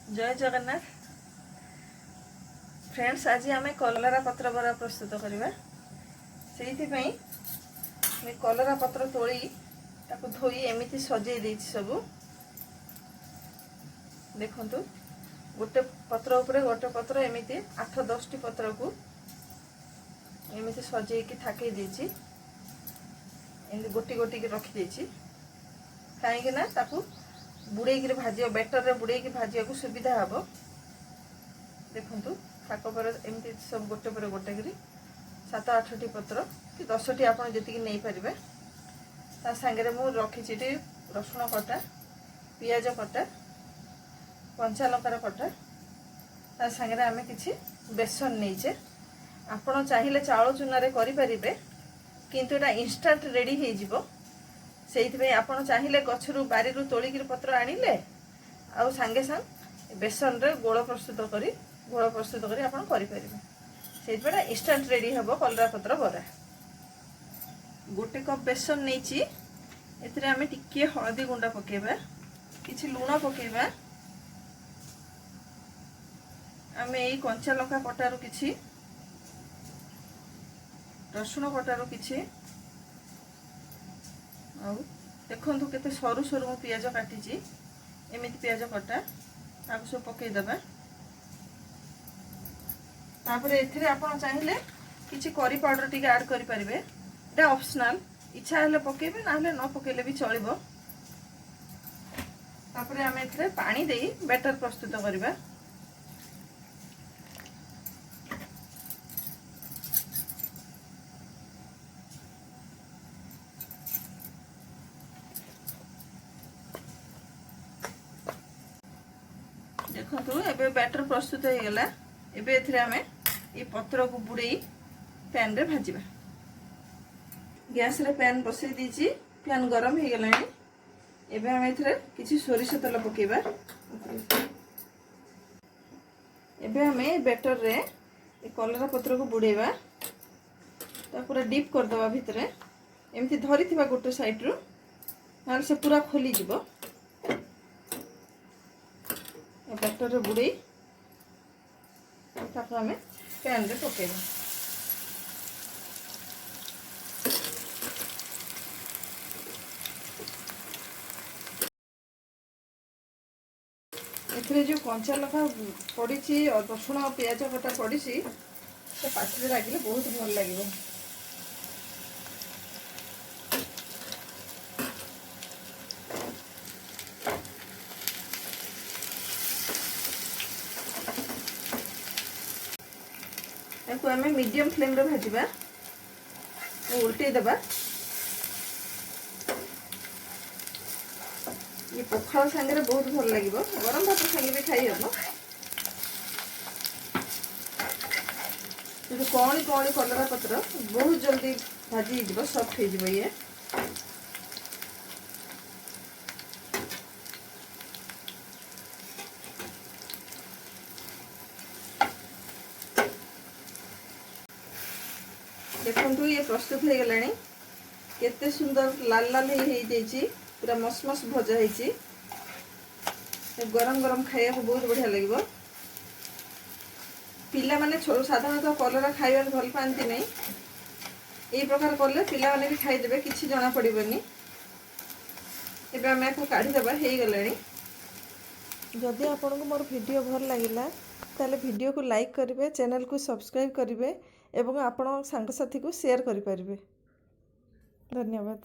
जय जगन्नाथ फ्रेंड्स। आज आम कलरा पत्र बरा प्रस्तुत करवा। से कलरा पत्र तोली ताकू धोई एमती सजे देछि सब। देखंतु गोटे पत्र उपरे गोटे पत्र एमती 8-10 टी पत्र को एमती सजे की थाके देछि। एमती गोटी गोटी के रखी देछि काहेकि ना ताकू बुड़े की भाजिया बेटर रे बुड़े की भाजिया को सुविधा हम। देखंतु थाक पर एमती सब गोटे पर गोटे करी 7-8 टी पत्र कि 10 टी आपण जति नहीं पारिबे। ता संगे मु रखी रसुण कटा, पियाज कटा, कंचा लंकार कटा, ता संगे आमे किछि बेसन नहींचे। आपण चाहिए चाउल चूना रे करि परिबे किंतु एटा इंस्टेंट रेडी हे जिवो। से आपड़ चाहिए गचरू बारी तोलिक पत्र आनिले आउ सांगे सांग बेसन रे गोल प्रस्तुत करी आपन करि परिबे। से इंस्टेंट रेडी हबो कलरा पत्र बरा। गोटे कप बेसन नहींची एथिरे आमे टिके हळदी गुंडा पकेबा, किछि लूण पकेबा। आमे एई कंचा लंका कटारू किछि, रसुण कटारू किछि, आउ देखंतु केते सरू सरू मु पियाज काटिची। एमिति पियाज कटा ताकू सब पकई दबा। तापरे एथिरे आपण चाहिए किछि करी पाउडर टिके ऐड करि परिबे। एटा ऑप्शनल, इच्छा हेले पकेबे ना हेले न पकेले भी चलिबो। तापरे आमे एथिरे पानी देई बैटर प्रस्तुत करिबा। देखो एबे बैटर प्रस्तुत हो गला। एबे एथिरे आमे ए पत्र को बुड़े पैन रे भाजिबा। गैस रे पैन बसई दीची, पैन गरम हो गलानी। एबे आमे एथिरे किछि सोरिष तेल पकेबा। एबे आमे बैटर रे ए कलरा पत्र को बुड़ेबा। ता पूरा डीप कर दबा भितरे एमती धरी थिबा गोटे साइड रो नाल से पूरा खोली जिवो। बैटर रे बुड़े ताको आमे पैन रे पकेबा। एथिरे जो कंचा लंका पड़ीची और रसुण और पियाज कटा पड़ीची तो पाटिरे लागिले बहुत भल लागिबो। ताको आमे मीडियम फ्लेम रे भाजिबा, उल्टे दबा। ये पखाल संगे बहुत भल लगे, गरम भात संगे भी खाई हम। कौड़ी कौड़ी कलरा पत्र बहुत जल्दी भाजी हो सॉफ्ट हो ये। देखो ये प्रस्तुत हो गलानी। केते सुंदर लाल लाल हो जाइए, पूरा मस मस भजा है। गरम गरम खाया को बहुत बढ़िया लगे। पिला माने साधारणतः कलरा खाइबा भल पाती नहीं, ये प्रकार कले पिला माने भी खाईदेबे, किछि जना पड़िबनी। एबे आमे को काढी देबा, हे गलानी। जदि आपको मोर वीडियो भल लगिला ताले वीडियो को लाइक करिवे, चैनल को सब्सक्राइब करिवे एवं आपण सांगसाथी को शेयर करि परिबे। धन्यवाद।